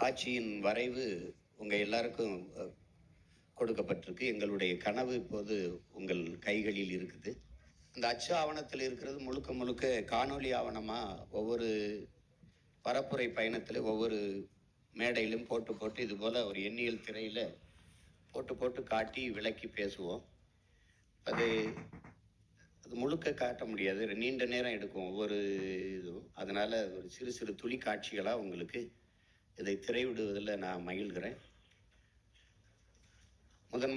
ஆட்சியின் வரைவு உங்கள் எல்லாருக்கும் கொடுக்கப்பட்டிருக்கு. எங்களுடைய கனவு இப்போது உங்கள் கைகளில் இருக்குது. இந்த அச்சு ஆவணத்தில் இருக்கிறது முழுக்க முழுக்க காணொலி ஆவணமாக ஒவ்வொரு பரப்புரை பயணத்தில் ஒவ்வொரு மேடையிலும் போட்டு போட்டு இது போல் ஒரு எண்ணியல் திரையில் போட்டு போட்டு காட்டி விளக்கி பேசுவோம். அது முழுக்க காட்ட முடியாது, நீண்ட நேரம் எடுக்கும் ஒவ்வொரு இதுவும். அதனால் ஒரு சிறு சிறு துளி காட்சிகளாக உங்களுக்கு இதை திரையிடுவதில் நான் மகிழ்கிறேன்.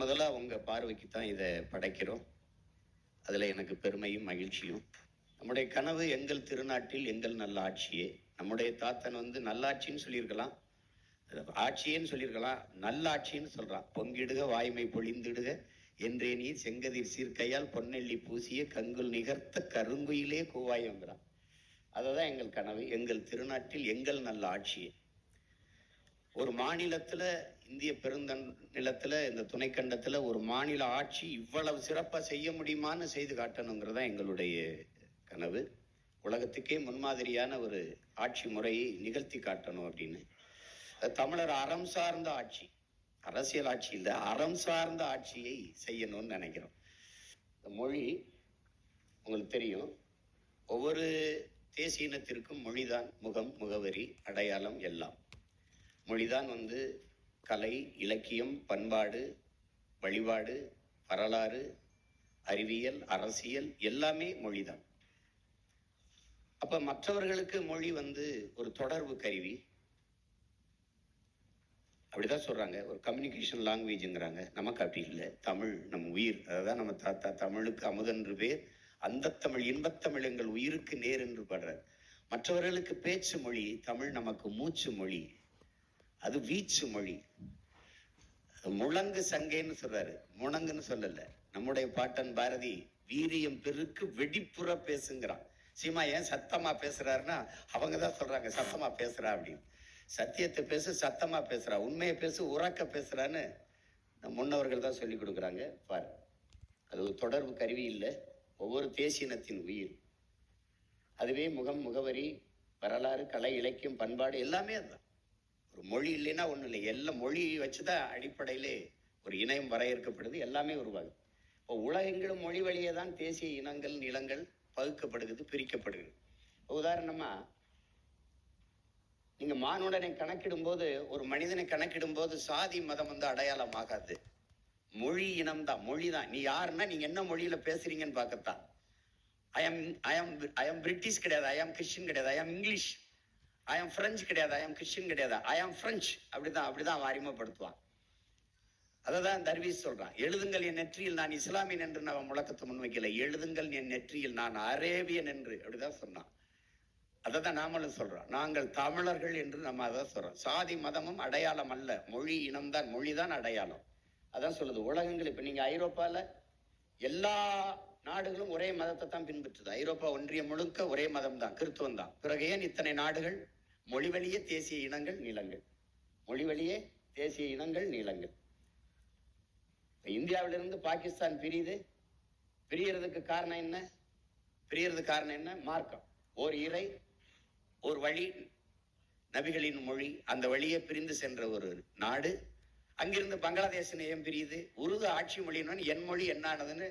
முதலாக உங்கள் பார்வைக்கு தான் இதை படைக்கிறோம். அதில் எனக்கு பெருமையும் மகிழ்ச்சியும். நம்முடைய கனவு எங்கள் திருநாட்டில் எங்கள் நல்ல ஆட்சியே. நம்முடைய தாத்தன் நல்லாட்சின்னு சொல்லியிருக்கலாம், ஆட்சியேன்னு சொல்லியிருக்கலாம், நல்லாட்சின்னு சொல்கிறான். பொங்கிடுக வாய்மை பொழிந்திடுக என்றே நீ செங்கதிர் சீர்கையால் பொன்னெல்லி பூசிய கங்குல் நிகர்த்த கருங்குயிலே கூவாயங்கிறான். அதை தான் எங்கள் கனவு, எங்கள் திருநாட்டில் எங்கள் நல்ல ஆட்சியே. ஒரு மாநிலத்தில், இந்திய பெருநிலத்தில், இந்த துணைக்கண்டத்தில் ஒரு மாநில ஆட்சி இவ்வளவு சிறப்பாக செய்ய முடியுமான்னு செய்து காட்டணுங்கிறதான் எங்களுடைய கனவு. உலகத்துக்கே முன்மாதிரியான ஒரு ஆட்சி முறையை நிகழ்த்தி காட்டணும் அப்படின்னு. தமிழர் அறம் சார்ந்த ஆட்சி, அரசியல் ஆட்சி இல்லை, அறம் சார்ந்த ஆட்சியை செய்யணும்னு நினைக்கிறோம். இந்த மொழி உங்களுக்கு தெரியும், ஒவ்வொரு தேசிய இனத்திற்கும் மொழிதான் முகம், முகவரி, அடையாளம் எல்லாம். மொழிதான் கலை, இலக்கியம், பண்பாடு, வழிபாடு, வரலாறு, அறிவியல், அரசியல் எல்லாமே மொழிதான். அப்ப மற்றவர்களுக்கு மொழி ஒரு தொடர்பு கருவி, அப்படிதான் சொல்றாங்க, ஒரு கம்யூனிகேஷன் லாங்குவேஜ்ங்கிறாங்க. நமக்கு அப்படி இல்லை. தமிழ் நம் உயிர். அதான் நம்ம தாத்தா தமிழுக்கு அமுதென்று பேர், அந்த தமிழ் இன்பத்தமிழ் எங்கள் உயிருக்கு நேர் என்று பாடுறார். மற்றவர்களுக்கு பேச்சு மொழி, தமிழ் நமக்கு மூச்சு மொழி, அது வீச்சு மொழி. முழங்கு சங்கைன்னு சொல்றாரு, முழங்குன்னு சொல்லல. நம்முடைய பாட்டன் பாரதி வீரியம் பெருக்கு வெடிப்புற பேசுங்கிறான். சீமா ஏன் சத்தமா பேசுறாருன்னா அவங்கதான் சொல்றாங்க சத்தமா பேசுறா அப்படின்னு. சத்தியத்தை பேசு, சத்தமா பேசுறா, உண்மையை பேசு, உறக்க பேசுறான்னு முன்னவர்கள் தான் சொல்லி கொடுக்குறாங்க. பாரு, அது ஒரு தொடர்பு கருவி இல்லை, ஒவ்வொரு தேசியனத்தின் உயிர். அதுவே முகம், முகவரி, வரலாறு, கலை, இலக்கியம், பண்பாடு எல்லாமே அதுதான். ஒரு மொழி இல்லைன்னா ஒன்றும் இல்லை. எல்லாம் மொழி வச்சுதான் அடிப்படையிலே ஒரு இணையம் வரையறுக்கப்படுது, எல்லாமே உருவாகுது. இப்போ உலகெங்கிலும் மொழி வழியே தான் தேசிய இனங்கள், நிலங்கள் பகுக்கப்படுகிறது, பிரிக்கப்படுகிறது. உதாரணமா, நீங்க மானுடனை கணக்கிடும் போது, ஒரு மனிதனை கணக்கிடும் போது சாதி மதம் அடையாளம் ஆகாது, மொழி இனம் தான், மொழி தான். நீ யாருன்னா நீங்க என்ன மொழியில பேசுறீங்கன்னு பார்க்கத்தான். ஐ எம் பிரிட்டிஷ் கிடையாது, ஐ எம் கிறிஸ்டின் கிடையாது, I am English, I am French கிடையாது, ஐ எம் கிறிஸ்டின் கிடையாது, ஐ எம் பிரெஞ்சு. அப்படிதான் அறிமுகப்படுத்துவான். அததான் தர்வீஸ் சொல்றான். எழுதுங்கள் என் நெற்றியில் நான் இஸ்லாமியன் என்று நான் முழக்கத்தை முன்வைக்கல, எழுதுங்கள் என் நெற்றியில் நான் அரேபியன் என்று, அப்படிதான் சொன்னான். அதைதான் நாமளும் சொல்றோம், நாங்கள் தமிழர்கள் என்று நம்ம அதான் சொல்றோம். சாதி மதமும் அடையாளம் அல்ல, மொழி இனம்தான், மொழிதான் அடையாளம். அதான் சொல்லுது உலகங்கள். இப்ப நீங்க ஐரோப்பால எல்லா நாடுகளும் ஒரே மதத்தை தான் பின்பற்றுது. ஐரோப்பா ஒன்றியம் முழுக்க ஒரே மதம் தான், கிறிஸ்துவம் தான். பிறகு ஏன் இத்தனை நாடுகள்? மொழி வழியே தேசிய இனங்கள், நீளங்கள், மொழி வழியே தேசிய இனங்கள், நீளங்கள். இந்தியாவிலிருந்து பாகிஸ்தான் பிரியறதுக்கு காரணம் என்ன? காரணம் என்ன? மார்க்கம். ஓர் இறை, ஒரு வழி, நபிகளின் மொழி, அந்த வழியே பிரிந்து சென்ற ஒரு நாடு. அங்கிருந்து பங்களாதேஷ் நேயம் பிரியுது. உருது ஆட்சி மொழின்னு என் மொழி என்னானதுன்னு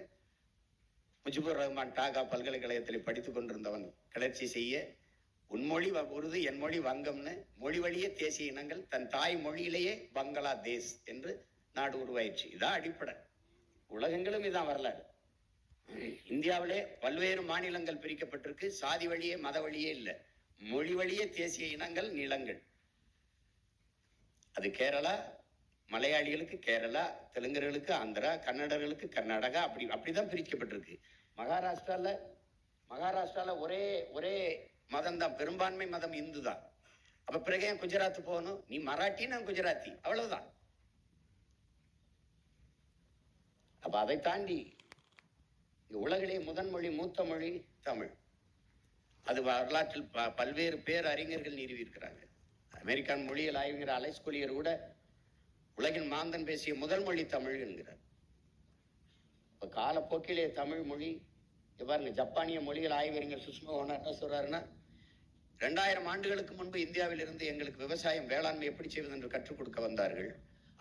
முஜிபுர் ரஹ்மான் டாகா பல்கலைக்கழகத்தில் படித்துக் கொண்டிருந்தவன் கிளர்ச்சி செய்ய, உன்மொழி உருது, என் மொழி வங்கம்னு மொழி வழியே தேசிய இனங்கள், தன் தாய் மொழியிலேயே பங்களாதேஷ் என்று நாடு உருவாயிடுச்சு. இதான் அடிப்படை. உலகங்களும் இதான் வரலாறு. இந்தியாவிலே பல்வேறு மாநிலங்கள் பிரிக்கப்பட்டிருக்கு, சாதி வழியே மத வழியே இல்லை, மொழி வழியே தேசிய இனங்கள், நிலங்கள். அது கேரளா, மலையாளிகளுக்கு கேரளா, தெலுங்கர்களுக்கு ஆந்திரா, கன்னடர்களுக்கு கர்நாடகா, அப்படிதான் பிரிக்கப்பட்டிருக்கு. மகாராஷ்டிரால ஒரே மதம் தான், பெரும்பான்மை மதம் இந்து தான். அப்ப பிறகு ஏன் குஜராத் போகணும்? நீ மராட்டி, நான் குஜராத்தி, அவ்வளவுதான். அப்ப அதை தாண்டி உலகிலே முதன்மொழி, மூத்த மொழி தமிழ். அது வரலாற்றில் பல்வேறு பேர் அறிஞர்கள் நிறுவியிருக்கிறாங்க. அமெரிக்கான் மொழியியல் ஆய்விங்கிற அலைஸ் கொலியர் கூட உலகின் மாந்தன் பேசிய முதல் மொழி தமிழ் என்கிறார். இப்ப காலப்போக்கிலே தமிழ் மொழி பாருங்க. ஜப்பானிய மொழிகள் ஆய்வறிஞர் சுஷ்மா ஓனா என்ன சொல்றாருன்னா, 2000 ஆண்டுகளுக்கு முன்பு இந்தியாவில் இருந்து எங்களுக்கு விவசாயம் வேளாண்மை எப்படி செய்வது என்று கற்றுக் கொடுக்க வந்தார்கள்.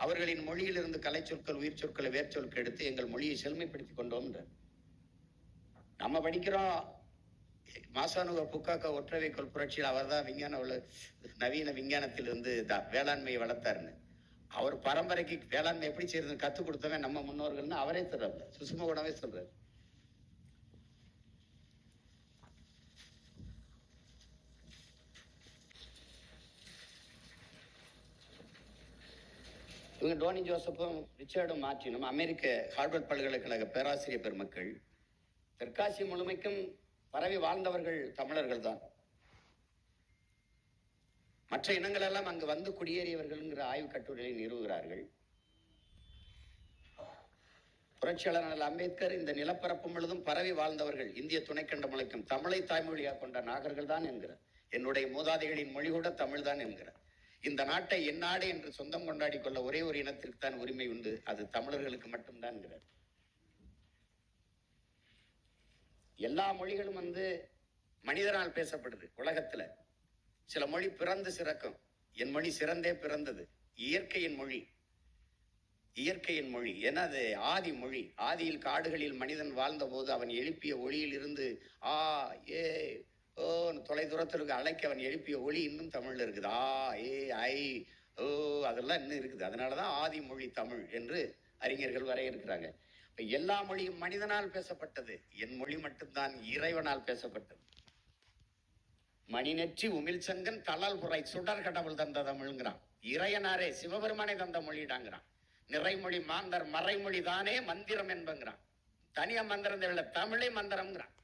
அவர்களின் மொழியிலிருந்து கலை சொற்கள், உயிர் சொற்களை, வேர் சொற்கள் எடுத்து எங்கள் மொழியை செழுமைப்படுத்திக் கொண்டோம். நம்ம படிக்கிறோம் மாசானுக புக்காக்க ஒற்றைவைக்கோள் புரட்சியில் அவர் தான் நவீன விஞ்ஞானத்திலிருந்து வேளாண்மையை வளர்த்தாருன்னு. அவர் பரம்பரைக்கு வேளாண்மை எப்படி செய்யறதுன்னு கற்றுக் கொடுத்தவன் நம்ம முன்னோர்கள்னு அவரே சொல்றாரு, சுஷ்மா கூடவே சொல்றாரு. இவங்க டோனி ஜோசப்பும் ரிச்சர்டும் மார்ட்டினும் அமெரிக்க ஹார்வர்ட் பல்கலைக்கழக பேராசிரியர் பெருமக்கள். தெற்காசிய முழுமைக்கும் பரவி வாழ்ந்தவர்கள் தமிழர்கள் தான். மற்ற இனங்கள் எல்லாம் அங்கு வந்து குடியேறியவர்கள் ஆய்வு கட்டுரைகளை நிறுவுகிறார்கள். புரட்சியாளர் அம்பேத்கர் இந்த நிலப்பரப்பு முழுதும் பரவி வாழ்ந்தவர்கள் இந்திய துணைக்கண்ட முழுக்கும் தமிழை தாய்மொழியாக கொண்ட நாகர்கள் தான் என்கிறார். என்னுடைய மூதாதைகளின் மொழி கூட தமிழ் தான் என்கிறார். இந்த நாட்டை என் நாடு என்று சொந்தம் கொண்டாடி கொள்ள ஒரே ஒரு இனத்திற்கு தான் உரிமை உண்டு, அது தமிழர்களுக்கு மட்டும்தான் என்கிறார். எல்லா மொழிகளும் மனிதனால் பேசப்படுது உலகத்துல. சில மொழி பிறந்து சிறக்கும், என் மொழி சிறந்தே பிறந்தது. இயற்கையின் மொழி, இயற்கையின் மொழி. ஏன்னா அது ஆதி மொழி. ஆதியில் காடுகளில் மனிதன் வாழ்ந்த போது அவன் எழுப்பிய ஒளியில் இருந்து ஆ ஏ ஓ தொலை தூரத்திற்கு அழைக்க அவன் எழுப்பிய ஒளி இன்னும் தமிழ்ல இருக்குது. ஆ ஏ ஐ ஓ அதெல்லாம் இன்னும் இருக்குது. அதனாலதான் ஆதி மொழி தமிழ் என்று அறிஞர்கள் வரையறுக்கிறாங்க. எல்லா மொழியும் மனிதனால் பேசப்பட்டது, என் மொழி மட்டும்தான் இறைவனால் பேசப்பட்டது. மணிநெற்றி உமிழ் சங்கன் தலால் புரை சுடர் கடவுள் தந்த தமிழ்ங்கிறான். இறையனாரே சிவபெருமானை தந்த மொழிடாங்கிறான். நிறைமொழி மாந்தர் மறைமொழி தானே மந்திரம் என்பங்கிறான். தனியா மந்திரம் தேவையில்ல, தமிழே மந்திரம்ங்கிறான்.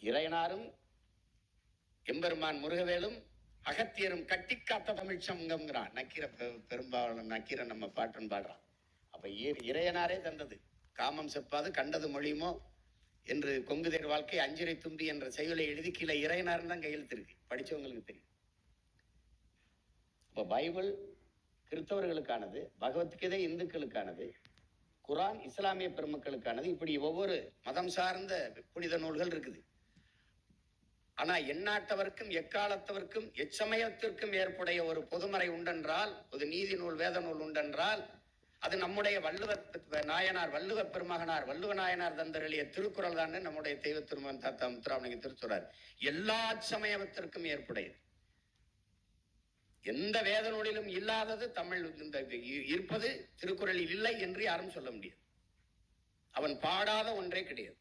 இறையனாரும் எம்பெருமான் முருகவேலும் அகத்தியரும் கட்டி காத்த தமிழ் சங்கம்ங்கிறான். நக்கீர பெரும்பாலும் நக்கீர நம்ம பாட்டுன்னு பாடுறான். அப்ப இறையனாரே தந்தது. காமம் செப்பாது கண்டது மொழியுமோ என்று கொங்குதேர் வாழ்க்கை அஞ்சிரை தும்பி என்ற செய்யுளை எழுதி கீழே இறையனார்னு தான் கையெழுத்து இருக்கு, படிச்சவங்களுக்கு தெரியும். இப்ப பைபிள் கிறிஸ்தவர்களுக்கானது, பகவத்கீதை இந்துக்களுக்கானது, குரான் இஸ்லாமிய பெருமக்களுக்கானது. இப்படி ஒவ்வொரு மதம் சார்ந்த புனித நூல்கள் இருக்குது. ஆனா எந்நாட்டவர்க்கும் எக்காலத்தவர்க்கும் எச்சமயத்திற்கும் ஏற்புடைய ஒரு பொதுமறை உண்டென்றால், ஒரு நீதி நூல் வேத நூல் உண்டென்றால், அது நம்முடைய நாயனார் வள்ளுவ பெருமகனார் வள்ளுவ நாயனார் தந்தருளிய திருக்குறள் தான். நம்முடைய தெய்வ திருமகன் தாத்தா முத்துராமலிங்க திருச்சுறார். எல்லா சமயத்திற்கும் ஏற்புடையது. எந்த வேத நூலிலும் இல்லாதது தமிழ் இருப்பது திருக்குறளில் இல்லை என்று யாரும் சொல்ல முடியாது. அவன் பாடாத ஒன்றே கிடையாது.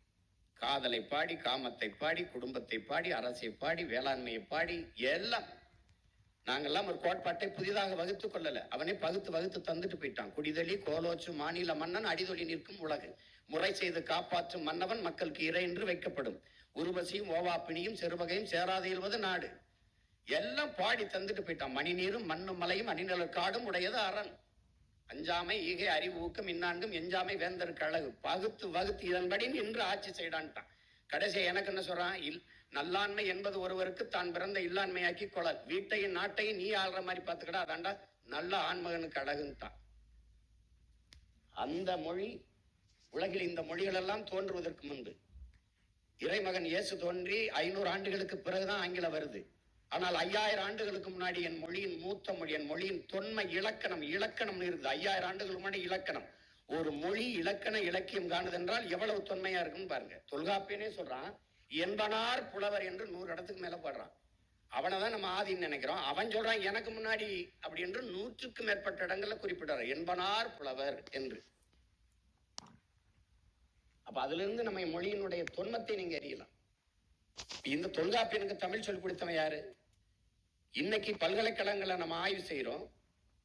காதலை பாடி, காமத்தை பாடி, குடும்பத்தை பாடி, அரசை பாடி, வேளாண்மையை பாடி, எல்லாம். நாங்கெல்லாம் ஒரு கோட்பாட்டை புதிதாக வகுத்து கொள்ளல, அவனே வகுத்து தந்துட்டு போயிட்டான். குடிதலி கோலோச்சு மாநில மன்னன் அடிதொலி நிற்கும் உலகு முறை செய்து காப்பாற்றும் மன்னவன் மக்களுக்கு இறை என்று வைக்கப்படும். உருவசியும் ஓவாப்பினியும் செருவகையும் சேராது இயல்வது நாடு. எல்லாம் பாடி தந்துட்டு போயிட்டான். மணி நீரும் மண்ணும் மலையும் அணிநிலர் காடும் உடையது அரண். அஞ்சாமை ஈகை அறிவு ஊக்கம் இன்னான்கும் எஞ்சாமை வேந்தருக்கு அழகு. வகுத்து இதன்படி நின்று ஆட்சி செய்டான்ட்டான். கடைசியா எனக்கு என்ன சொல்றான்? நல்லாண்மை என்பது ஒருவருக்கு தான் பிறந்த இல்லாண்மையாக்கி கொள்ளல். வீட்டையும் நாட்டையும் நீ ஆள்ற மாதிரி பார்த்துக்கடா, அதாண்டா நல்ல ஆண்மகனுக்கு அழகுன்ட்டான். அந்த மொழி உலகில் இந்த மொழிகள் எல்லாம் தோன்றுவதற்கு முன்பு இறைமகன் இயேசு தோன்றி 500 ஆண்டுகளுக்கு பிறகுதான் ஆங்கிலம் வருது. ஆனால் 5000 ஆண்டுகளுக்கு முன்னாடி என் மொழியின் மூத்த மொழி, என் மொழியின் தொன்மை இலக்கணம் இருக்குது. 5000 ஆண்டுகளுக்கு முன்னாடி இலக்கணம். ஒரு மொழி இலக்கண இலக்கியம் காணுதென்றால் எவ்வளவு தொன்மையா இருக்குன்னு பாருங்க. தொல்காப்பியனே சொல்றான், என்பனார் புலவர் என்று 100 இடத்துக்கு மேல பாடுறான். அவனைதான் நம்ம ஆதின்னு நினைக்கிறோம். அவன் சொல்றான் எனக்கு முன்னாடி அப்படி என்று 100க்கும் மேற்பட்ட இடங்கள்ல குறிப்பிட்டார் என்பனார் புலவர் என்று. அப்ப அதுல இருந்து நம்ம மொழியினுடைய தொன்மத்தை நீங்க அறியலாம். இந்த தொல்காப்பியனுக்கு தமிழ் சொல்லிக் கொடுத்தவன் யாரு? இன்னைக்கு பல்கலைக்கழகங்களை நம்ம ஆய்வு செய்யறோம்,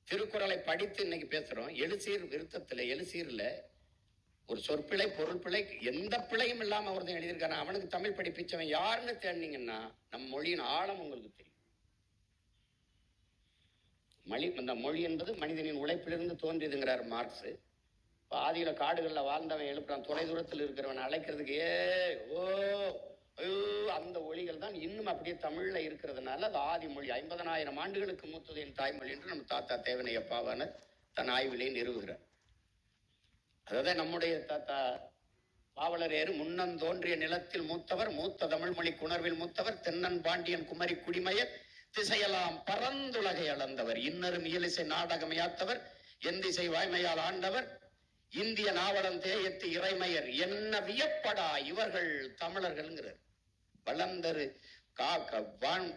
திருக்குறளை படித்து இன்னைக்கு பேசுறோம். எழுசீர்ல ஒரு சொற்பிழை பொருள் பிழை எந்த பிழையும் இல்லாம ஒருத்தன் எழுதியிருக்கான. அவனுக்கு தமிழ் படிப்பிச்சவன் யாருன்னு தேடினீங்கன்னா நம்ம மொழியின் ஆழம் உங்களுக்கு தெரியும். இந்த மொழி என்பது மனிதனின் உழைப்பிலிருந்து தோன்றியதுங்கிறார் மார்க்ஸ். ஆதியில காடுகள்ல வாழ்ந்தவன் எழுப்புறான், தொலை தூரத்தில் இருக்கிறவன் அழைக்கிறதுக்கு ஓ அந்த ஒளிகள் தான் இன்னும் அப்படியே தமிழ்ல இருக்கிறதுனால அது ஆதி மொழி. 50,000 ஆண்டுகளுக்கு மூத்தது என் தாய்மொழி என்று நம்ம தாத்தா தேவனையப்பாவான தன் ஆய்விலே நிறுவுகிறார். அதாவது நம்முடைய தாத்தா பாவலரேறு முன்னன் தோன்றிய நிலத்தில் மூத்தவர், மூத்த தமிழ்மொழி குணர்வில் மூத்தவர், தென்னன் பாண்டியன் குமரி குடிமயர், திசையெல்லாம் பரந்துலகை அளந்தவர், இன்னரும் இயலிசை நாடகமையாத்தவர், எந்திசை வாய்மையால் ஆண்டவர், இந்திய நாவலன் தேயத்து இறைமையர், என்ன வியப்படா இவர்கள் தமிழர்கள்ங்கிறார். வளர்ந்தரு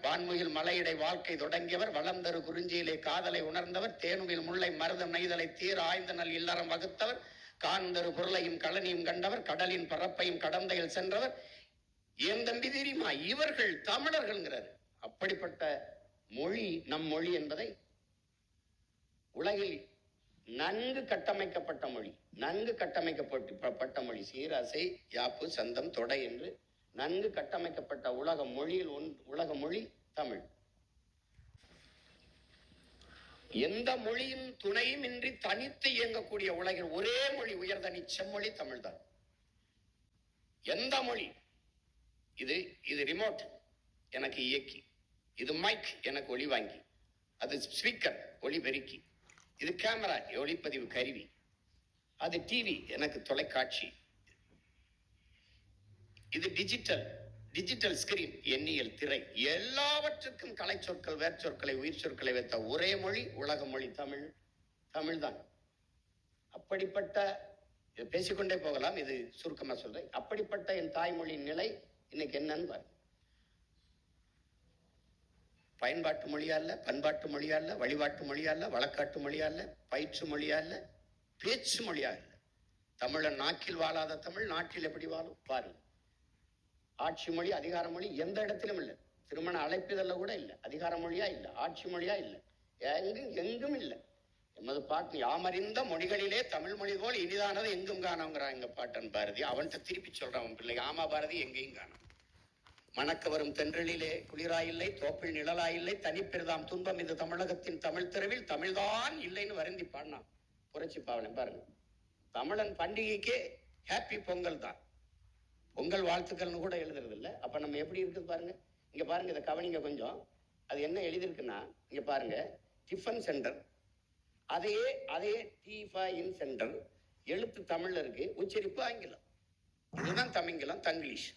வான்முகில் மலையிடை வாழ்க்கை தொடங்கியவர், வளர்ந்தரு குறிஞ்சியிலே காதலை உணர்ந்தவர், தேனுவில் முல்லை மருதம் நெய்தலை தீர ஆய்ந்த நல் இல்லறம் வகுத்தவர், காந்தரு பொருளையும் கலனியும் கண்டவர், கடலின் பரப்பையும் கடந்தையில் சென்றவர், ஏன் தம்பி தெரியுமா இவர்கள் தமிழர்கள்ங்கிறார். அப்படிப்பட்ட மொழி நம் மொழி என்பதை உலகில் நன்கு கட்டமைக்கப்பட்ட மொழி, நன்கு கட்டமைக்கப்பட்ட மொழி, சீராசை யாப்பு சந்தம் தொடை என்று நன்கு கட்டமைக்கப்பட்ட உலக மொழியில் உலக மொழி தமிழ். எந்த மொழியின் துணையும் இன்றி தனித்து இயங்கக்கூடிய உலகில் ஒரே மொழி உயர்தனி செம்மொழி தமிழ்தான். எந்த மொழி, இது ரிமோட் எனக்கு இயக்கி, இது மைக் எனக்கு ஒளி வாங்கி, அது ஸ்பீக்கர் ஒளி பெருக்கி, இது கேமரா ஒளிப்பதிவு கருவி, அது டிவி எனக்கு தொலைக்காட்சி, இது டிஜிட்டல் ஸ்கிரீன் எண்ணியல் திரை, எல்லாவற்றுக்கும் கலை சொற்கள் வேர்ச்சொற்களை உயிர் சொற்களை வைத்த ஒரே மொழி உலக மொழி தமிழ்தான். அப்படிப்பட்ட பேசிக்கொண்டே போகலாம், இது சுருக்கமா சொல்றேன். அப்படிப்பட்ட என் தாய்மொழியின் நிலை இன்னைக்கு என்னன்னு பாருங்க. பயன்பாட்டு மொழியா இல்ல, பண்பாட்டு மொழியா இல்ல, வழிபாட்டு மொழியா இல்ல, வழக்காட்டு மொழியா இல்ல, பயிற்று மொழியா இல்ல, பேச்சு மொழியா இல்ல. தமிழன் நாக்கில் வாழாத தமிழ் நாட்டில் எப்படி வாழும் பாருங்க. ஆட்சி மொழி அதிகார மொழி எந்த இடத்திலும் இல்லை. திருமண அழைப்பிதழ்ல கூட இல்லை. அதிகார மொழியா இல்லை, ஆட்சி மொழியா இல்லை, எங்கும் இல்லை. எமது பாட்டு யாமறிந்த மொழிகளிலே தமிழ் மொழி போல் இனிதானது எங்கும் காணோங்கிறான் எங்க பாட்டன் பாரதி. அவன்கிட்ட திருப்பி சொல்றான் அவன் பிள்ளை, ஆமா பாரதி எங்கேயும் காணும். மணக்க வரும் தென்றலிலே குளிராயில்லை, தோப்பில் நிழலாயில்லை, தனிப்பெருதாம் துன்பம் இந்த தமிழகத்தின் தமிழ் தெருவில் தமிழ்தான் இல்லைன்னு வருந்தி பாடினான் புரட்சி பாவலன். பாருங்க, தமிழன் பண்டிகைக்கே ஹாப்பி பொங்கல் தான், பொங்கல் வாழ்த்துக்கள்னு கூட எழுதுறது இல்லை. அப்ப நம்ம எப்படி இருக்குது பாருங்க. இங்க பாருங்க, இதை கவனிங்க கொஞ்சம். அது என்ன எழுதிருக்குன்னா, இங்க பாருங்க, டிஃபன் சென்டர், அதே டிஃபன் சென்டர், எழுத்து தமிழ்ல இருக்கு, உச்சரிப்பு ஆங்கிலம். இதுதான் தமிங்கிலம், தங்கிலீஷ்.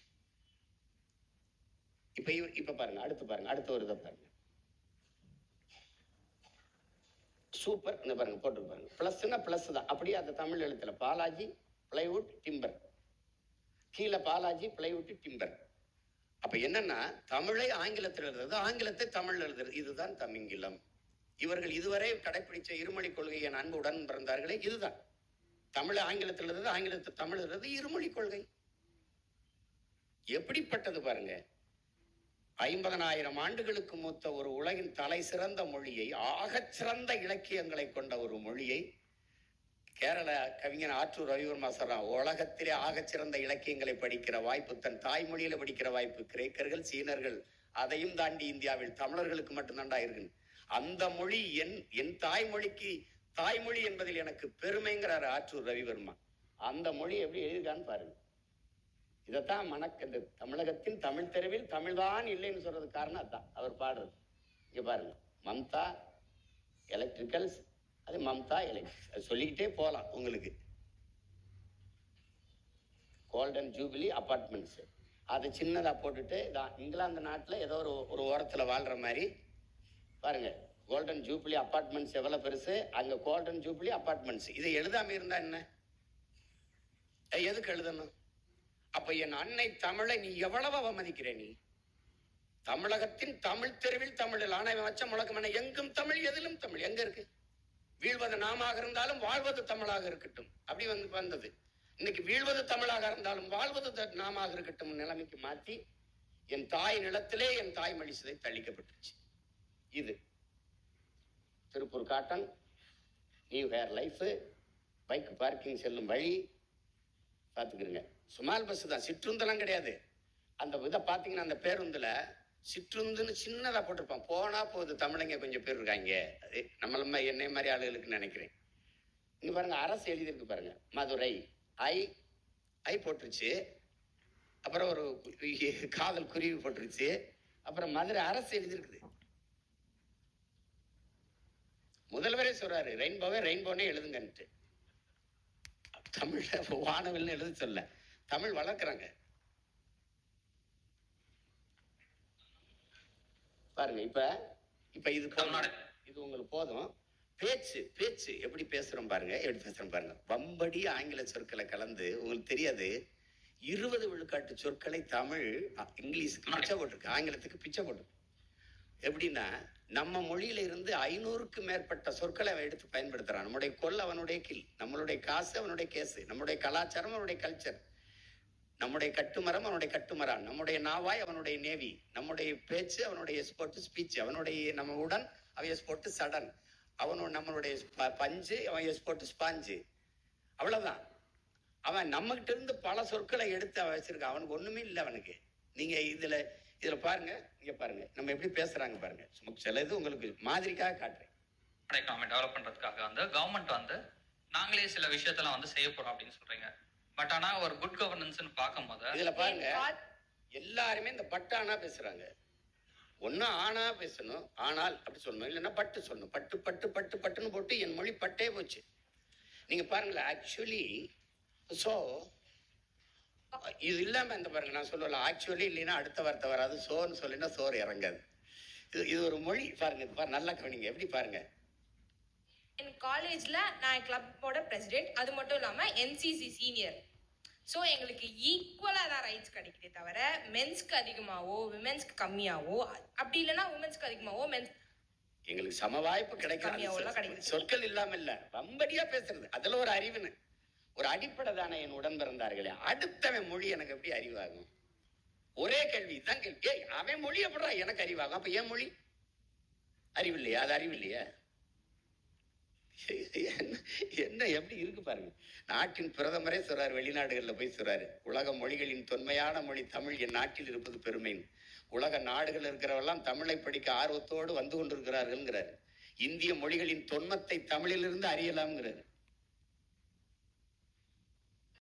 இப்ப பாருங்க, அடுத்து பாருங்க, அடுத்த ஒரு இதை பாருங்க. சூப்பர், இந்த பாருங்க போட்டு பாருங்க. பிளஸ்னா பிளஸ் தான், அப்படியே அந்த தமிழ் எழுத்துல பாலாஜி பிளைவுட் டிம்பர், கீழே பாலாஜி பிளைவுட் டிம்பர். அப்ப என்னன்னா, தமிழை ஆங்கிலத்தில் எழுதுறது, ஆங்கிலத்தை தமிழ் எழுதுறது, இதுதான் தமிங்கிலம். இவர்கள் இதுவரை கடைபிடிச்ச இருமொழி கொள்கையை அன்பு உடன் பிறந்தார்களே, இதுதான். தமிழை ஆங்கிலத்தில் எழுதுறது, ஆங்கிலத்தை தமிழ் எழுதுறது இருமொழி கொள்கை. எப்படிப்பட்டது பாருங்க. 50,000 ஆண்டுகளுக்கு மூத்த ஒரு உலகின் தலை சிறந்த மொழியை, ஆகச் சிறந்த இலக்கியங்களை கொண்ட ஒரு மொழியை, கேரள கவிஞன் ஆற்றூர் ரவிவர்மா சொல்றான், உலகத்திலே ஆகச்சிறந்த இலக்கியங்களை படிக்கிற வாய்ப்பு தன் தாய்மொழியில படிக்கிற வாய்ப்பு கிரேக்கர்கள், சீனர்கள், அதையும் தாண்டி இந்தியாவில் தமிழர்களுக்கு மட்டும்தான்டா இருக்கு. அந்த மொழி என் தாய்மொழிக்கு, தாய்மொழி என்பதில் எனக்கு பெருமைங்கிறார் ஆற்றூர் ரவிவர்மா. அந்த மொழி எப்படி எழுதிருக்கான்னு பாருங்க. இதைத்தான் இந்த தமிழகத்தின் தமிழ் தெருவில் தமிழ்தான் இல்லைன்னு சொல்றது காரணம் அதுதான். அவர் பாடுறது இங்க பாருங்க, மம்தா எலக்ட்ரிக்கல்ஸ், அது மம்தா எலக்ட்ரிக்ஸ், அது சொல்லிக்கிட்டே போகலாம் உங்களுக்கு. கோல்டன் ஜூபிலி அபார்ட்மெண்ட்ஸ், அது சின்னதா போட்டுட்டு இங்கிலாந்து நாட்டில் ஏதோ ஒரு ஓரத்தில் வாழ்ற மாதிரி பாருங்க. கோல்டன் ஜூபிலி அபார்ட்மெண்ட்ஸ் எவ்வளவு பெருசு, அங்க கோல்டன் ஜூபிலி அபார்ட்மெண்ட்ஸ். இதை எழுதாம இருந்தா என்ன, எதுக்கு எழுதணும்? அப்ப என் அன்னை தமிழை நீ எவ்வளவு அவமதிக்கிற? நீ தமிழகத்தின் தமிழ் தெருவில் தமிழில் ஆணையம் வச்ச முழக்கமான எங்கும் தமிழ் எதிலும் தமிழ் எங்க இருக்கு? வீழ்வது நாமாக இருந்தாலும் வாழ்வது தமிழாக இருக்கட்டும், அப்படி வந்தது. இன்னைக்கு வீழ்வது தமிழாக இருந்தாலும் வாழ்வது நாமாக இருக்கட்டும் நிலைமைக்கு மாற்றி என் தாய் நிலத்திலே என் தாய் மொழி சிதை தள்ளிக்கப்பட்டுருச்சு. இது Tiruppur cotton, new hair life, bike parking செல்லும் வழி பார்த்துக்கிறங்க. சுமால் பஸ் தான், சிற்றுந்தெல்லாம் கிடையாது. அந்த இதை பார்த்தீங்கன்னா, அந்த பேருந்துல சிற்றுந்துன்னு சின்னதா போட்டிருப்பான். போனா போகுது, தமிழங்க கொஞ்சம் பேர் இருக்காங்க. அது நம்மள என்னை மாதிரி ஆளுகளுக்கு நினைக்கிறேன். இங்க பாருங்க, அரசு எழுதியிருக்கு பாருங்க, மதுரை ஐ போட்டுருச்சு, அப்புறம் ஒரு காதல் குருவி போட்டுருச்சு, அப்புறம் மதுரை அரசு எழுதியிருக்குது. முதல்வரே சொல்றாரு, ரெயின்போனே எழுதுங்கன்ட்டு. தமிழ்ல வானவில்னு எழுத சொல்ல, தமிழ் வளர்க்குறாங்க. பாருங்க, இப்ப இது இது உங்களுக்கு போதும். பேச்சு பேச்சு எப்படி பேசுறோம் பாருங்க, எப்படி பேசுறோம் பாருங்க. வம்படி ஆங்கில சொற்களை கலந்து, உங்களுக்கு தெரியாது, 20 விழுக்காட்டு சொற்களை தமிழ் இங்கிலீஷுக்கு பிச்சை போட்டிருக்கு, ஆங்கிலத்துக்கு பிச்சை போட்டிருக்கு. எப்படின்னா, நம்ம மொழியில இருந்து 500க்கு மேற்பட்ட சொற்களை அவன் எடுத்து பயன்படுத்துறான். நம்முடைய கொல் அவனுடைய கில், நம்மளுடைய காசு அவனுடைய கேசு, நம்முடைய கலாச்சாரம் அவனுடைய கல்ச்சர், நம்முடைய கட்டுமரம் அவனுடைய கட்டுமரான், நம்முடைய நாவாய் அவனுடைய நேவி, நம்முடைய பேச்சு அவனுடைய எஸ்போர்ட் ஸ்பீச், அவனுடைய நம்ம உடன் அவன் எஸ்போர்ட் சடன், நம்மளுடைய பஞ்சு அவன் எஸ்போர்ட் ஸ்பாஞ்சு. அவ்வளவுதான். அவன் நம்மகிட்ட இருந்து பல சொற்களை எடுத்து அவன் வச்சிருக்கான். அவனுக்கு ஒண்ணுமே இல்லை அவனுக்கு. நீங்க இதுல பாருங்க, இங்க பாருங்க நம்ம எப்படி பேசுறாங்க பாருங்க. சில இது உங்களுக்கு மாதிரிக்காக காட்டுறேன். டெவலப் பண்றதுக்காக வந்து கவர்மெண்ட் வந்து நாங்களே சில விஷயத்தெல்லாம் வந்து செய்ய போறோம் அப்படின்னு சொல்றீங்க. பட் ஆனா ஒரு குட் கவர்னன்ஸ் பார்க்கும்போது இதுல பாருங்க, எல்லாருமே இந்த பட்டானா பேசுறாங்க. ஒன்னும் ஆனா பேசணும், ஆனால் அப்படி சொல்லணும், இல்லைன்னா பட்டு சொல்லணும். பட்டு பட்டு பட்டு பட்டுன்னு போட்டு என் மொழி பட்டே போச்சு. நீங்க பாருங்களேன், ஆக்சுவலி சோ இது இல்லாம இந்த பாருங்க, நான் சொல்லல ஆக்சுவலி இல்லைன்னா அடுத்த வார்த்தை வராது. சோன்னு சொல்லினா சோறு இறங்காது. இது ஒரு மொழி. பாருங்க நல்லா கவனிங்க, எப்படி பாருங்க. என் காலேஜ்ல நான் கிளப்போட பிரசிடென்ட், அது மட்டும் இல்லாம என்சிசி சீனியர். ஸோ எங்களுக்கு ஈக்குவலாக தான் ரைட்ஸ் கிடைக்குதே தவிர மென்ஸ்க்கு அதிகமாகவோ விமென்ஸ்க்கு கம்மியாவோ, அப்படி இல்லைன்னா உமன்ஸ்க்கு அதிகமாகவோ எங்களுக்கு சம வாய்ப்பு கிடைக்கும். சொற்கள் இல்லாம இல்ல, வம்படியா பேசுறது, அதுல ஒரு அறிவுன்னு ஒரு அடிப்படை தானே. என் உடன் பிறந்தார்களே, அடுத்தவன் மொழி எனக்கு எப்படி அறிவாகும்? ஒரே கேள்வி தான் கேள்வி. அவன் மொழி எப்படா எனக்கு அறிவாகும்? அப்ப என் மொழி அறிவு இல்லையா? அது அறிவு இல்லையா? என்ன எப்படி இருக்கு பாருங்க. நாட்டின் பிரதமரே சொல்றாரு, வெளிநாடுகள்ல போய் சொல்றாரு, உலக மொழிகளின் தொன்மையான மொழி தமிழ் என் நாட்டில் இருப்பது பெருமைன்னு. உலக நாடுகள் இருக்கிறவெல்லாம் தமிழை படிக்க ஆர்வத்தோடு வந்து கொண்டிருக்கிறார்கள்ங்கிறாரு. இந்திய மொழிகளின் தொன்மத்தை தமிழிலிருந்து அறியலாம்ங்கிறாரு.